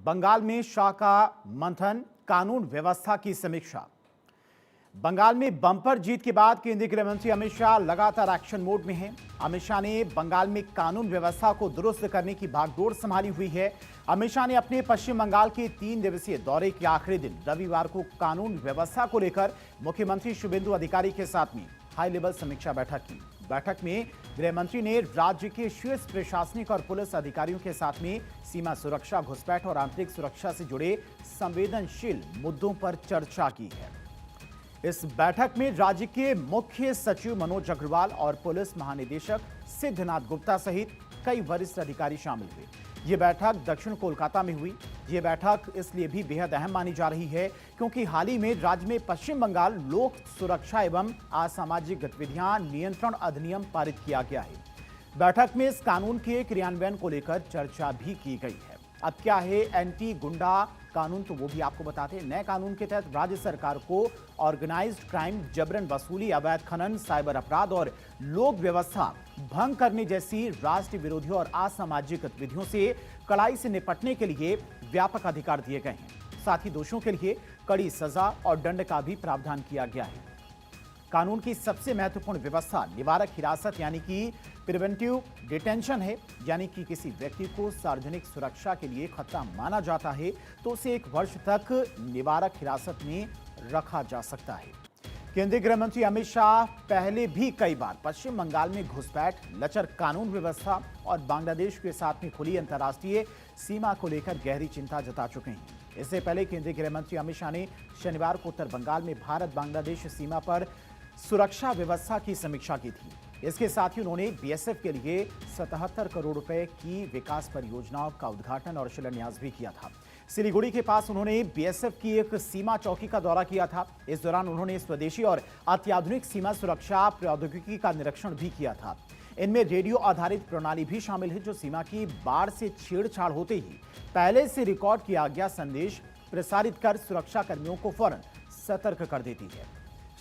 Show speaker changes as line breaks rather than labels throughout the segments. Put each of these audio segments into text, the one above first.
बंगाल में शाह का मंथन, कानून व्यवस्था की समीक्षा। बंगाल में बम्पर जीत के बाद केंद्रीय गृह मंत्री अमित शाह लगातार एक्शन मोड में हैं। अमित शाह ने बंगाल में कानून व्यवस्था को दुरुस्त करने की भागदौड़ संभाली हुई है। अमित शाह ने अपने पश्चिम बंगाल के 3 दिवसीय दौरे के आखिरी दिन रविवार को कानून व्यवस्था को लेकर मुख्यमंत्री शुभेंदु अधिकारी के साथ में हाई लेवल समीक्षा बैठक की। बैठक में गृह मंत्री ने राज्य के शीर्ष प्रशासनिक और पुलिस अधिकारियों के साथ में सीमा सुरक्षा, घुसपैठ और आंतरिक सुरक्षा से जुड़े संवेदनशील मुद्दों पर चर्चा की है। इस बैठक में राज्य के मुख्य सचिव मनोज अग्रवाल और पुलिस महानिदेशक सिद्धनाथ गुप्ता सहित कई वरिष्ठ अधिकारी शामिल हुए। ये बैठक दक्षिण कोलकाता में हुई। ये बैठक इसलिए भी बेहद अहम मानी जा रही है क्योंकि हाल ही में राज्य में पश्चिम बंगाल लोक सुरक्षा एवं असामाजिक गतिविधियां नियंत्रण अधिनियम पारित किया गया है। बैठक में इस कानून के क्रियान्वयन को लेकर चर्चा भी की गई है। अब क्या है एंटी गुंडा कानून, तो वो भी आपको बताते हैं। नए कानून के तहत राज्य सरकार को ऑर्गेनाइज्ड क्राइम, जबरन वसूली, अवैध खनन, साइबर अपराध और लोक व्यवस्था भंग करने जैसी राष्ट्र विरोधी और असामाजिक गतिविधियों से कड़ाई से निपटने के लिए व्यापक अधिकार दिए गए हैं। साथ ही दोषियों के लिए कड़ी सजा और दंड का भी प्रावधान किया गया है। कानून की सबसे महत्वपूर्ण व्यवस्था निवारक हिरासत यानी कि प्रिवेंटिव डिटेंशन है, यानी कि किसी व्यक्ति को सार्वजनिक सुरक्षा के लिए खतरा माना जाता है तो उसे 1 वर्ष तक निवारक हिरासत में रखा जा सकता है। केंद्रीय गृह मंत्री अमित शाह पहले भी कई बार पश्चिम बंगाल में घुसपैठ, लचर कानून व्यवस्था और बांग्लादेश के साथ में खुली अंतर्राष्ट्रीय सीमा को लेकर गहरी चिंता जता चुके हैं। इससे पहले केंद्रीय गृह मंत्री अमित शाह ने शनिवार को उत्तर बंगाल में भारत बांग्लादेश सीमा पर सुरक्षा व्यवस्था की समीक्षा की थी। इसके साथ ही उन्होंने बीएसएफ के लिए 77 करोड़ रुपए की विकास परियोजनाओं का उद्घाटन और शिलान्यास भी किया था। सिलीगुड़ी के पास उन्होंने बीएसएफ की एक सीमा चौकी का दौरा किया था। इस दौरान उन्होंने स्वदेशी और अत्याधुनिक सीमा सुरक्षा प्रौद्योगिकी का निरीक्षण भी किया था। इनमें रेडियो आधारित प्रणाली भी शामिल है जो सीमा की बाढ़ से छेड़छाड़ होते ही पहले से रिकॉर्ड किया गया संदेश प्रसारित कर सुरक्षा कर्मियों को फौरन सतर्क कर देती है।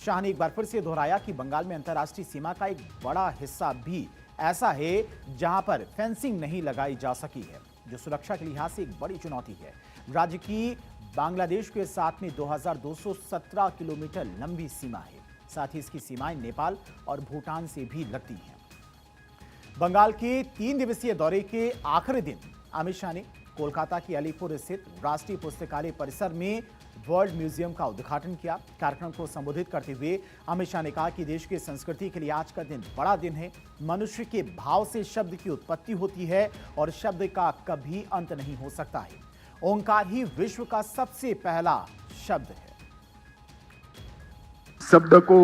शाह ने एक बार फिर से दोहराया कि बंगाल में अंतर्राष्ट्रीय सीमा का एक बड़ा हिस्सा भी ऐसा है जहां पर फेंसिंग नहीं लगाई जा सकी है, जो सुरक्षा के लिहाज से एक बड़ी चुनौती है। राज्य की बांग्लादेश के साथ में 2217 किलोमीटर लंबी सीमा है। साथ ही इसकी सीमाएं नेपाल और भूटान से भी लगती हैं। बंगाल के 3 दिवसीय दौरे के आखिरी दिन अमित शाह ने कोलकाता के अलीपुर स्थित राष्ट्रीय पुस्तकालय परिसर में वर्ल्ड म्यूजियम का उद्घाटन किया। कार्यक्रम को संबोधित करते हुए अमित शाह ने कहा कि देश की संस्कृति के लिए आज का दिन बड़ा दिन है। मनुष्य के भाव से शब्द की उत्पत्ति होती है और शब्द का कभी अंत नहीं हो सकता है। ओंकार ही विश्व का सबसे पहला शब्द है।
शब्द को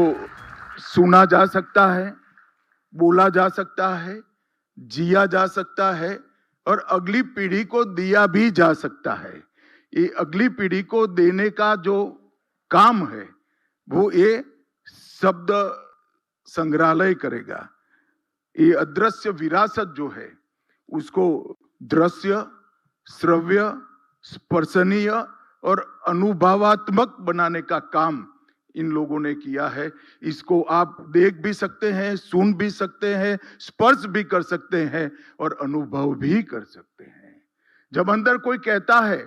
सुना जा सकता है, बोला जा सकता है, जिया जा सकता है और अगली पीढ़ी को दिया भी जा सकता है। ये अगली पीढ़ी को देने का जो काम है वो ये शब्द संग्रहालय करेगा। ये अदृश्य विरासत जो है उसको दृश्य, श्रव्य, स्पर्शनीय और अनुभवात्मक बनाने का काम इन लोगों ने किया है। इसको आप देख भी सकते हैं, सुन भी सकते हैं, स्पर्श भी कर सकते हैं और अनुभव भी कर सकते हैं। जब अंदर कोई कहता है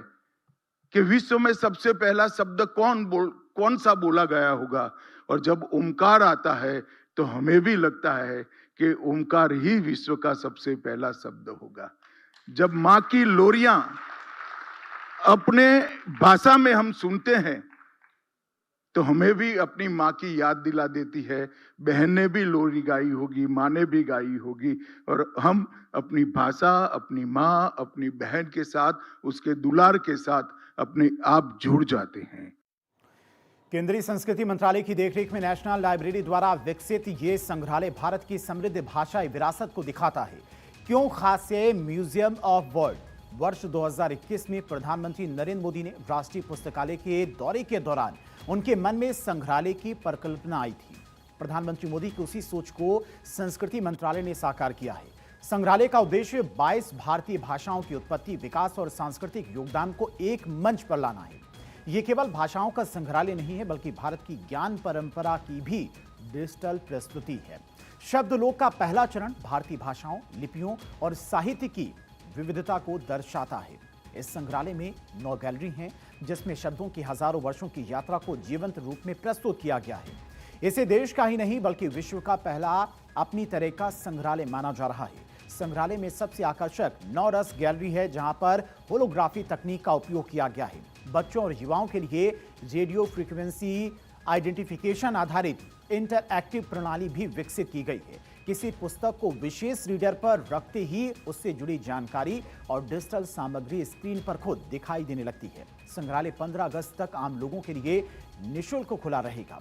कि विश्व में सबसे पहला शब्द कौन सा बोला गया होगा, और जब ओंकार आता है तो हमें भी लगता है कि ओंकार ही विश्व का सबसे पहला शब्द होगा। जब माँ की लोरियां अपने भाषा में हम सुनते हैं तो हमें भी अपनी माँ की याद दिला देती है। बहन ने भी लोरी गाई होगी, माँ ने भी गाई होगी, और हम अपनी भाषा, अपनी माँ, अपनी बहन के साथ, उसके दुलार के साथ अपने आप जुड़ जाते हैं।
केंद्रीय संस्कृति मंत्रालय की देखरेख में नेशनल लाइब्रेरी द्वारा विकसित ये संग्रहालय भारत की समृद्ध भाषाई विरासत को दिखाता है। क्यों खास है म्यूजियम ऑफ वर्ल्ड? वर्ष 2021 में प्रधानमंत्री नरेंद्र मोदी ने राष्ट्रीय पुस्तकालय के दौरे के दौरान उनके मन में संग्रहालय की परिकल्पना आई थी। प्रधानमंत्री मोदी की उसी सोच को संस्कृति मंत्रालय ने साकार किया है। संग्रहालय का उद्देश्य 22 भारतीय भाषाओं की उत्पत्ति, विकास और सांस्कृतिक योगदान को एक मंच पर लाना है। ये केवल भाषाओं का संग्रहालय नहीं है बल्कि भारत की ज्ञान परंपरा की भी डिजिटल प्रस्तुति है। शब्दलोक का पहला चरण भारतीय भाषाओं, लिपियों और साहित्य की विविधता को दर्शाता है। इस संग्रहालय में 9 गैलरी हैं, जिसमें शब्दों की हजारों वर्षों की यात्रा को जीवंत रूप में प्रस्तुत किया गया है। इसे देश का ही नहीं बल्कि विश्व का पहला अपनी तरह का संग्रहालय माना जा रहा है। संग्रहालय में सबसे आकर्षक 9 रस गैलरी है, जहां पर होलोग्राफी तकनीक का उपयोग किया गया है। बच्चों और युवाओं के लिए रेडियो फ्रीक्वेंसी आइडेंटिफिकेशन आधारित इंटरएक्टिव प्रणाली भी विकसित की गई है। किसी पुस्तक को विशेष रीडर पर रखते ही उससे जुड़ी जानकारी और डिजिटल सामग्री स्क्रीन पर खुद दिखाई देने लगती है। संग्रहालय 15 अगस्त तक आम लोगों के लिए निःशुल्क खुला रहेगा।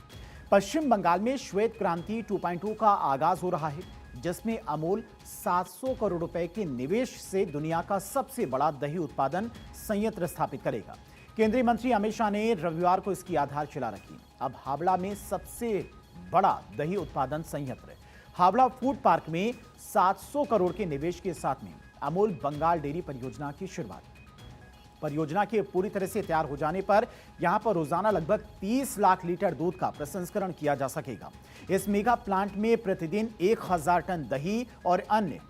पश्चिम बंगाल में श्वेत क्रांति 2.0 का आगाज हो रहा है, जिसमें अमूल 700 करोड़ रुपए के निवेश से दुनिया का सबसे बड़ा दही उत्पादन संयंत्र स्थापित करेगा। केंद्रीय मंत्री अमित शाह ने रविवार को इसकी आधारशिला रखी। अब हावड़ा में सबसे बड़ा दही उत्पादन संयंत्र हावड़ा फूड पार्क में 700 करोड़ के निवेश के साथ में अमूल बंगाल डेयरी परियोजना की शुरुआत। परियोजना के पूरी तरह से तैयार हो जाने पर यहां पर रोजाना लगभग 30 लाख लीटर दूध का प्रसंस्करण किया जा सकेगा। इस मेगा प्लांट में प्रतिदिन 1000 टन दही और अन्य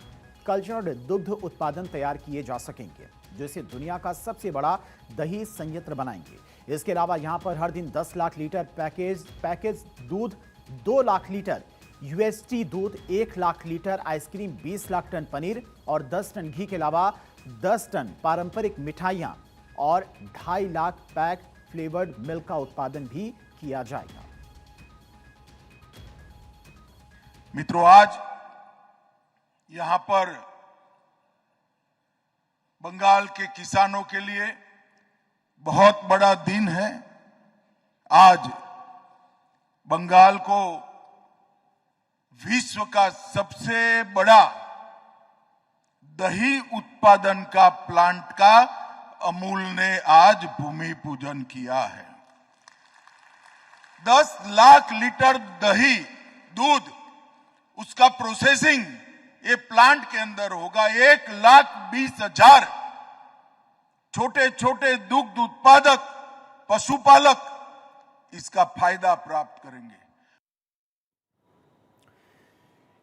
कल्चर्ड दुग्ध उत्पादन तैयार किए जा सकेंगे, जो इसे दुनिया का सबसे बड़ा दही संयंत्र बनाएंगे। इसके अलावा यहां पर हर दिन 10 लाख लीटर पैकेज दूध, 2 लाख लीटर यूएसटी दूध, 1 lakh litre ice cream, 20 lakh ton paneer और 10 टन घी के अलावा 10 टन पारंपरिक मिठाइयां और 2.5 लाख पैक फ्लेवर्ड मिल्क का उत्पादन भी किया जाएगा।
मित्रों, आज यहां पर बंगाल के किसानों के लिए बहुत बड़ा दिन है। आज बंगाल को विश्व का सबसे बड़ा दही उत्पादन का प्लांट का अमूल ने आज भूमि पूजन किया है। 10 लाख लीटर दही दूध उसका प्रोसेसिंग ये प्लांट के अंदर होगा। 1,20,000 छोटे छोटे दुग्ध उत्पादक पशुपालक इसका फायदा प्राप्त करेंगे।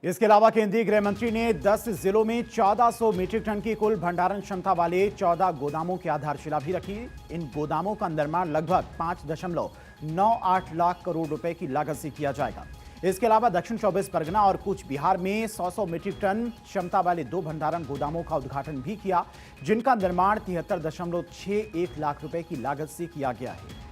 इसके अलावा केंद्रीय गृह मंत्री ने 10 जिलों में 1400 मीट्रिक टन की कुल भंडारण क्षमता वाले 14 गोदामों की आधारशिला भी रखी। इन गोदामों का निर्माण लगभग 5.98 लाख करोड़ रुपए की लागत से किया जाएगा। इसके अलावा दक्षिण 24 परगना और कूच बिहार में 100 मीट्रिक टन क्षमता वाले 2 भंडारण गोदामों का उद्घाटन भी किया, जिनका निर्माण 73.61 लाख रुपए की लागत से किया गया है।